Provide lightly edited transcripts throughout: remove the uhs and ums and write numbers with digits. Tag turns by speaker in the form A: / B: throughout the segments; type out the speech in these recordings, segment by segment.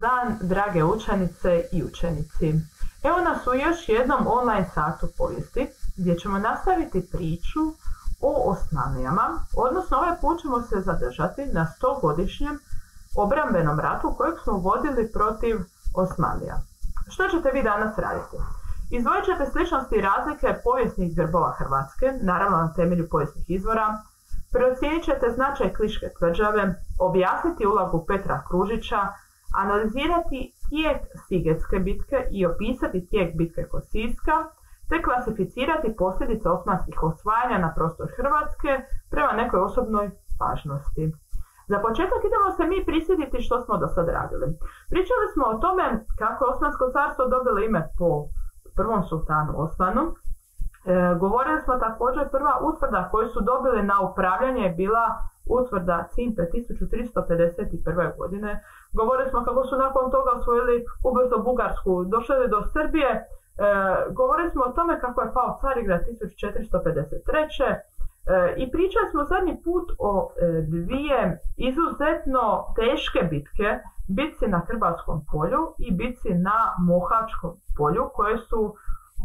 A: Dan, drage učenice i učenici. Evo nas u još jednom online satu povijesti gdje ćemo nastaviti priču o Osmanlijama, odnosno ovaj put ćemo se zadržati na 100-godišnjem obrambenom ratu kojeg smo vodili protiv Osmanlija. Što ćete vi danas raditi? Izdvojit ćete sličnosti i razlike povijesnih grbova Hrvatske, naravno na temelju povijesnih izvora, procijenit ćete značaj Kliške tvrđave, objasniti ulogu Petra Kružića, analizirati tijek Sigetske bitke i opisati tijek bitke kod Siska, te klasificirati posljedice osmanskih osvajanja na prostor Hrvatske prema nekoj osobnoj važnosti. Za početak idemo se mi prisjetiti što smo do sad radili. Pričali smo o tome kako je Osmansko carstvo dobilo ime po prvom sultanu Osmanu. Govorili smo također prva utvrda koju su dobili na upravljanje je bila utvrda Cimpe 1351. godine. Govorili smo kako su nakon toga osvojili ubrzo Bugarsku, došli do Srbije. Govorili smo o tome kako je pao Carigrad 1453. I pričali smo zadnji put o dvije izuzetno teške bitke, bitci na Krbavskom polju i bitci na Mohačkom polju, koje su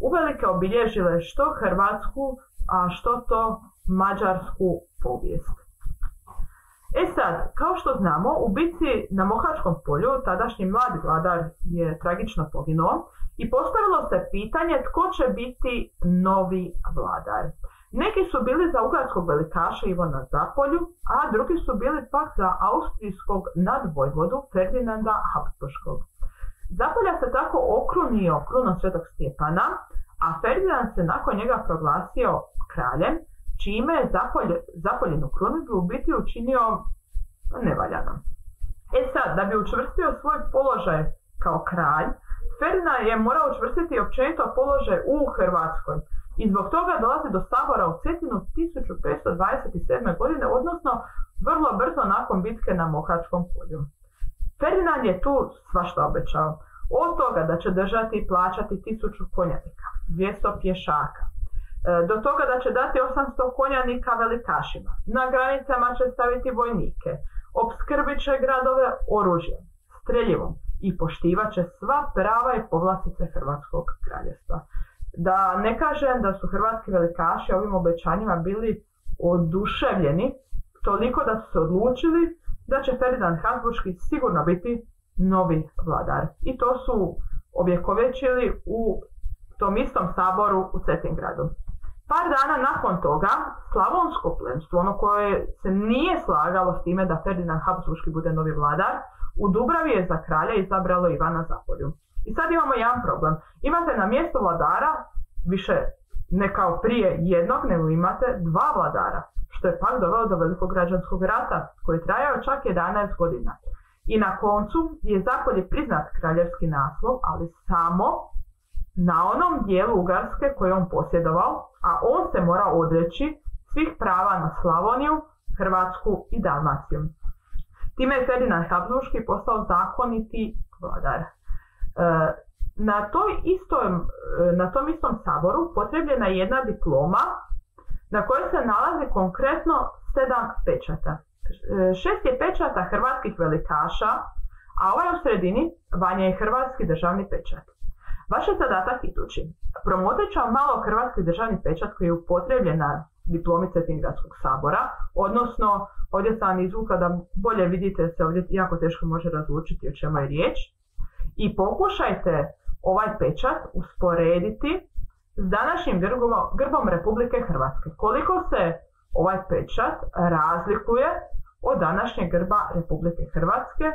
A: uvelike obilježile što Hrvatsku, a što to mađarsku povijest. Sad, kao što znamo, u bitci na Mohačkom polju tadašnji mladi vladar je tragično poginuo i postavilo se pitanje tko će biti novi vladar. Neki su bili za ugarskog velikaša Ivana Zapolju, a drugi su bili pak za austrijskog nadvojvodu Ferdinanda Habsburškog. Zapolja se tako okrunio krunom Svetog Stjepana, a Ferdinand se nakon njega proglasio kraljem, čime je Zapoljinu krunidbu u biti učinio nevaljanom. Sad, da bi učvrstio svoj položaj kao kralj, Ferdinand je morao učvrstiti općenito položaj u Hrvatskoj i zbog toga dolazi do sabora u Cetinu 1527. godine, odnosno vrlo brzo nakon bitke na Mohačkom polju. Ferdinand je tu svašta obećao. Od toga da će držati i plaćati 1000 konjanika, 200 pješaka, do toga da će dati 800 konjanika velikašima, na granicama će staviti vojnike, opskrbit će gradove oružjem, streljivom i poštivat će sva prava i povlastice Hrvatskog kraljevstva. Da ne kažem da su hrvatski velikaši ovim obećanjima bili oduševljeni, toliko da su se odlučili da će Ferdinand Habsburški sigurno biti novi vladar. I to su ovjekovječili u tom istom saboru u Cetingradu. Par dana nakon toga, slavonsko plemstvo, ono koje se nije slagalo s time da Ferdinand Habsburški bude novi vladar, u Dubravi je za kralja izabralo Ivana Zapolju. I sad imamo jedan problem. Imate na mjestu vladara više ne kao prije jednog, nego imate dva vladara, što je pak dovelo do velikog građanskog rata koji je trajao čak 11 godina. I na koncu je Zapolje priznat kraljevski naslov, ali samo na onom dijelu Ugarske koje on posjedovao, a on se mora odreći svih prava na Slavoniju, Hrvatsku i Dalmaciju. Time je Ferdinand Habsburški postao zakoniti vladar. Na tom istom saboru potrebljena je jedna diploma na kojoj se nalazi konkretno 7 pečata. 6 je pečata hrvatskih velikaša, a ovaj u sredini Vanja je hrvatski državni pečat. Vaš je zadatak idući. Promotrit ću vam malo hrvatski državni pečat koji je upotrebljen na diplomi Cetingradskog sabora, odnosno ovdje sam vam izvukla da bolje vidite, se ovdje jako teško može razlučiti o čemu je riječ. I pokušajte ovaj pečat usporediti s današnjim grbom Republike Hrvatske. Koliko se ovaj pečat razlikuje od današnjeg grba Republike Hrvatske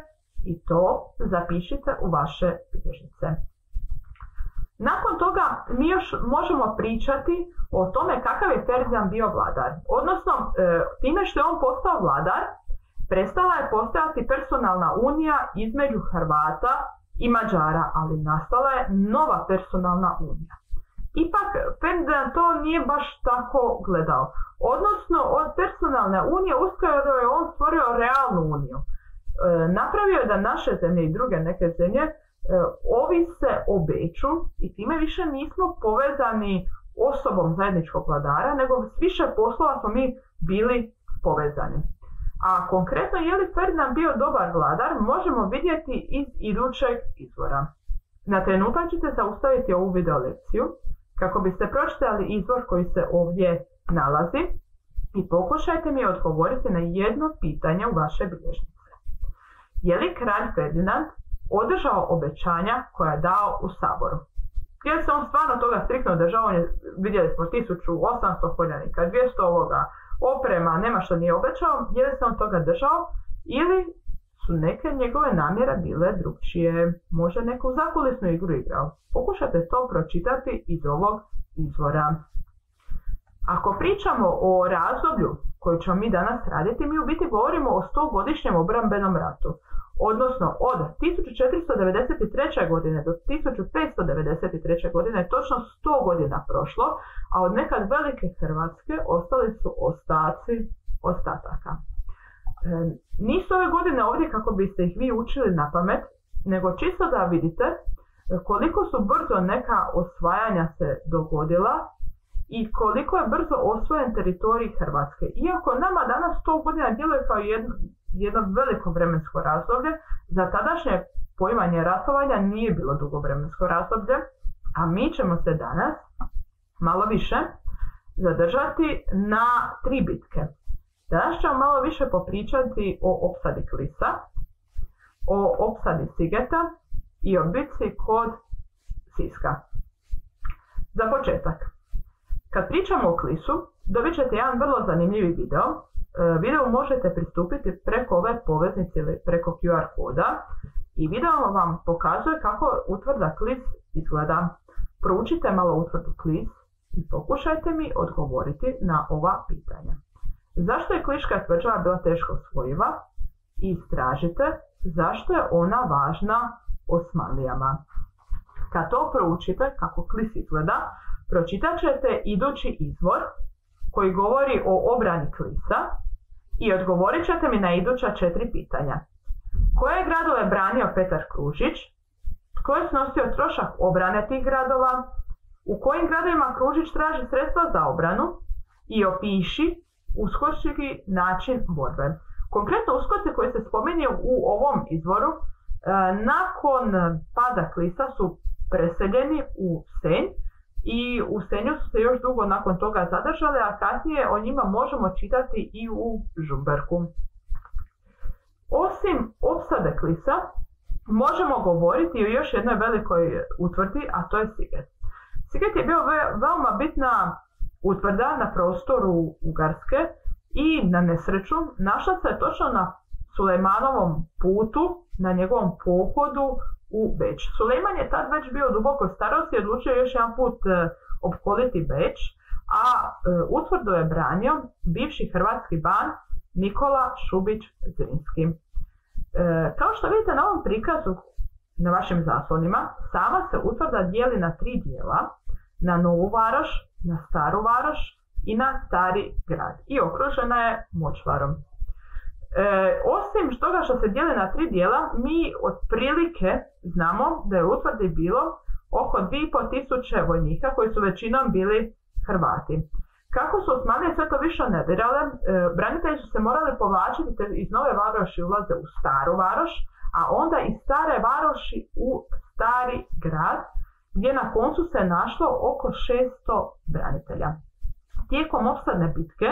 A: i to zapišite u vaše bilježnice. Nakon toga mi još možemo pričati o tome kakav je Ferdinand bio vladar. Odnosno, time što je on postao vladar, prestala je postojati personalna unija između Hrvata i Mađara, ali nastala je nova personalna unija. Ipak Ferdinand to nije baš tako gledao. Odnosno, od personalne unije uskoro je on stvorio realnu uniju. Napravio je da naše zemlje i druge neke zemlje ovise o Beču i time više nismo povezani osobom zajedničkog vladara, nego s više poslova smo mi bili povezani. A konkretno je li Ferdinand bio dobar vladar možemo vidjeti iz idućeg izvora. Na trenutak ćete zaustaviti ovu video lekciju kako biste pročitali izvor koji se ovdje nalazi i pokušajte mi odgovoriti na jedno pitanje u vaše bilježnice. Je li kralj Ferdinand održao obećanja koja je dao u Saboru? Je li se on stvarno toga striktno držao? Vidjeli smo 1800 konjanika, 200 ovoga, oprema, nema što nije obećao. Je li se on toga držao ili su neke njegove namjere bile drugčije? Možda neku zakulisnu igru igrao. Pokušajte to pročitati iz ovog izvora. Ako pričamo o razdoblju koje ćemo mi danas raditi, mi u biti govorimo o 100-godišnjem obrambenom ratu. Odnosno od 1493. godine do 1593. godine je točno 100 godina prošlo, a od nekad velike Hrvatske ostali su ostaci ostataka. Nisu ove godine ovdje kako biste ih vi učili na pamet, nego čisto da vidite koliko su brzo neka osvajanja se dogodila i koliko je brzo osvojen teritorij Hrvatske. Iako nama danas 100 godina djeluje kao jedno veliko vremensko razdoblje, za tadašnje poimanje ratovanja nije bilo dugo vremensko razdoblje, a mi ćemo se danas malo više zadržati na 3 bitke. Danas ćemo malo više popričati o opsadi Klisa, o opsadi Sigeta i o bitci kod Siska. Za početak, kad pričamo o Klisu, dobit ćete jedan vrlo zanimljivi video. Video možete pristupiti preko ove poveznice ili preko QR koda i video vam pokazuje kako utvrda Klis izgleda. Proučite malo utvrdu Klis i pokušajte mi odgovoriti na ova pitanja. Zašto je Kliška tvrđava bila teško osvojiva? I istražite zašto je ona važna Osmanlijama. Kad to proučite kako Klis izgleda, pročitat ćete idući izvor koji govori o obrani Klisa i odgovorit ćete mi na iduća 4 pitanja. Koje gradove branio Petar Kružić? Tko je snosio trošak obrane tih gradova? U kojim gradovima Kružić traži sredstva za obranu? I opiši uskočki način borbe. Konkretno uskoci koji se spominju u ovom izvoru nakon pada Klisa su preseljeni u Senj i u Senju su se još dugo nakon toga zadržali, a kasnije o njima možemo čitati i u Žumberku. Osim opsade Klisa, možemo govoriti o još jednoj velikoj utvrdi, a to je Siget. Siget je bio veoma bitna utvrda na prostoru Ugarske i na nesreću našla se točno na Sulejmanovom putu, na njegovom pohodu u Beč. Sulejman je tad već bio duboko starosti i odlučio još jedan put opkoliti Beč, a utvrdu je branio bivši hrvatski ban Nikola Šubić Zrinski. Kao što vidite na ovom prikazu na vašim zaslonima, sama se utvrda dijeli na 3 dijela, na Novu Varoš, na Staru Varoš i na Stari grad i okružena je močvarom. Osim toga što se dijeli na 3 dijela, mi otprilike znamo da je u utvrdi bilo oko 2500 vojnika koji su većinom bili Hrvati. Kako su Osmanlije sve to više ne dirale, branitelji su se morali povlačiti te iz Nove Varoši ulaze u Staru Varoš, a onda iz Stare Varoši u Stari grad, gdje na koncu se našlo oko 600 branitelja. Tijekom opsadne bitke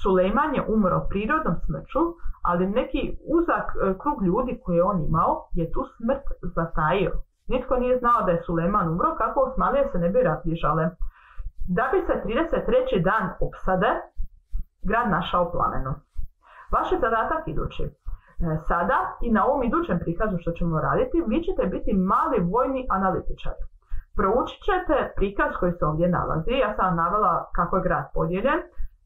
A: Sulejman je umro prirodnom smrću, ali neki uzak krug ljudi koje je on imao je tu smrt zatajio. Nitko nije znao da je Sulejman umro kako Osmanlije se ne bi razbježale. Da bi se 33. dan opsade grad našao plameno. Vaš je zadatak idući. Sada i na ovom idućem prikazu što ćemo raditi, vi ćete biti mali vojni analitičari. Proučit ćete prikaz koji se ovdje nalazi. Ja sam vam navela kako je grad podijeljen,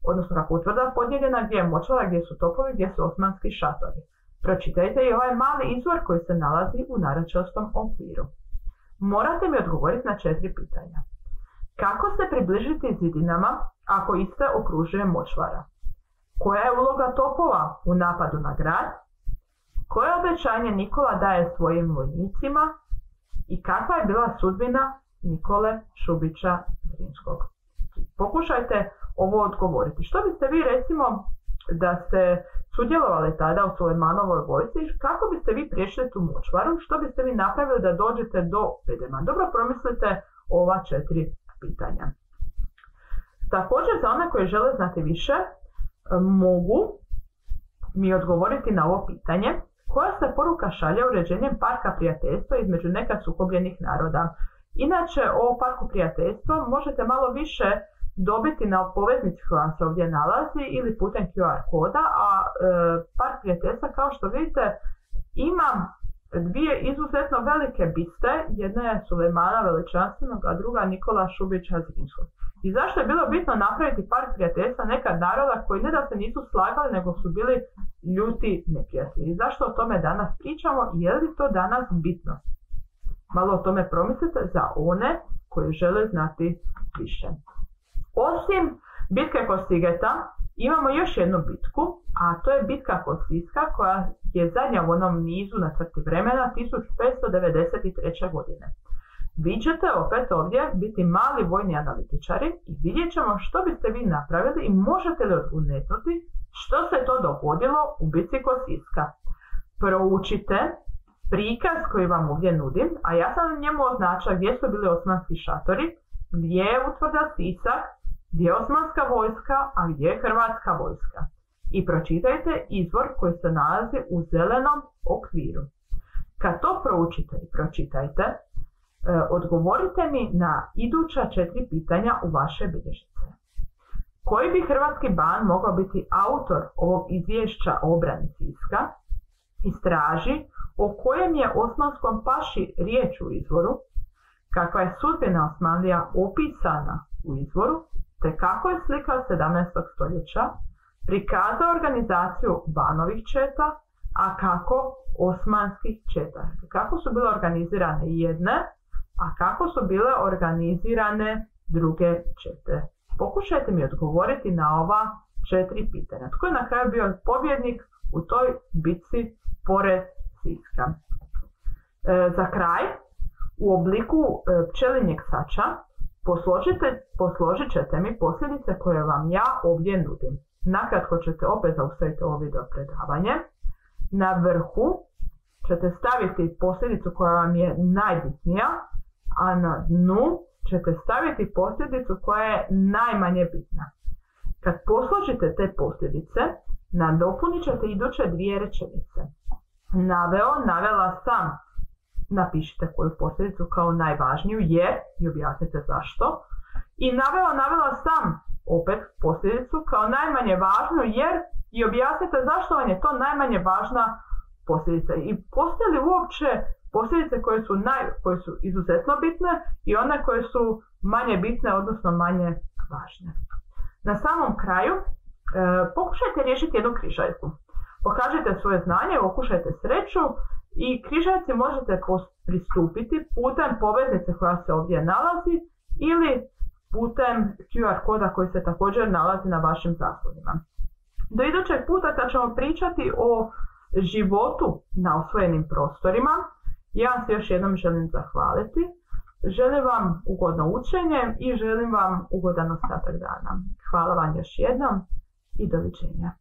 A: odnosno kako utvrda podijeljena, gdje je močvara, gdje su topovi, gdje su osmanski šatori. Pročitajte i ovaj mali izvor koji se nalazi u narečastom okviru. Morate mi odgovoriti na 4 pitanja. Kako se približiti zidinama ako iste okružuje močvara? Koja je uloga topova u napadu na grad? Koje obećanje Nikola daje svojim vojnicima? I kakva je bila sudbina Nikole Šubića Zrinskog? Pokušajte ovo odgovoriti. Što biste vi recimo da ste sudjelovali tada u Sulejmanovoj vojsci, kako biste vi prešli tu močvaru, što biste vi napravili da dođete do bedema. Dobro promislite ova 4 pitanja. Također za one koji žele znati više, mogu mi odgovoriti na ovo pitanje: koja se poruka šalje uređenjem parka prijateljstva između nekad sukobljenih naroda? Inače, o parku prijateljstva možete malo više dobiti na poveznici koja se ovdje nalazi ili putem QR koda, a park prijateljstva, kao što vidite, ima dvije izuzetno velike biste. Jedna je Sulejmana Veličanstvenog, a druga Nikola Šubića Zrinskog. I zašto je bilo bitno napraviti park prijateljstva nekad naroda koji ne da se nisu slagali, nego su bili ljuti neprijatelji? I zašto o tome danas pričamo i je li to danas bitno? Malo o tome promislite za one koji žele znati više. Osim bitke kod Sigeta, imamo još jednu bitku, a to je bitka kod Siska, koja je zadnja u onom nizu na crti vremena 1593. godine. Vi ćete opet ovdje biti mali vojni analitičari i vidjet ćemo što biste vi napravili i možete li odgonetnuti što se to dogodilo u bitci kod Siska. Proučite prikaz koji vam ovdje nudim, a ja sam na njemu označila gdje su bili osmanski šatori, gdje je utvrda Sisak, gdje je osmanska vojska, a gdje je hrvatska vojska. I pročitajte izvor koji se nalazi u zelenom okviru. Kad to proučite i pročitajte, odgovorite mi na iduća 4 pitanja u vaše bilježnice. Koji bi hrvatski ban mogao biti autor ovog izvješća o obrani Siska? Istraži o kojem je osmanskom paši riječ u izvoru, kakva je sudbina Osmanlija opisana u izvoru, te kako je slika 17. stoljeća prikazao organizaciju banovih četa, a kako osmanskih četa. Kako su bile organizirane jedne, a kako su bile organizirane druge čete. Pokušajte mi odgovoriti na ova 4 pitanja. Tko je na kraju bio pobjednik u toj bitci pored Siska? Za kraj, u obliku pčelinjeg sača posložit ćete mi posljedice koje vam ja ovdje nudim. Nakratko ćete opet zaustaviti ovo video predavanje. Na vrhu ćete staviti posljedicu koja vam je najbitnija, a na dnu ćete staviti posljedicu koja je najmanje bitna. Kad posložite te posljedice, nadopunit ćete iduće 2 rečenice. Navela sam, napišite koju posljedicu kao najvažniju jer i objasnite zašto. I navela sam opet posljedicu kao najmanje važnu jer i objasnite zašto vam je to najmanje važna posljedica. I postoje li uopće posljedice koje su izuzetno bitne i one koje su manje bitne, odnosno manje važne. Na samom kraju pokušajte riješiti jednu križaljku. Pokažite svoje znanje, okušajte sreću i križaljci možete pristupiti putem poveznice koja se ovdje nalazi ili putem QR koda koji se također nalazi na vašim zaslonima. Do idućeg puta kad ćemo pričati o životu na osvojenim prostorima, ja vam se još jednom želim zahvaliti. Želim vam ugodno učenje i želim vam ugodan ostatak dana. Hvala vam još jednom i doviđenja.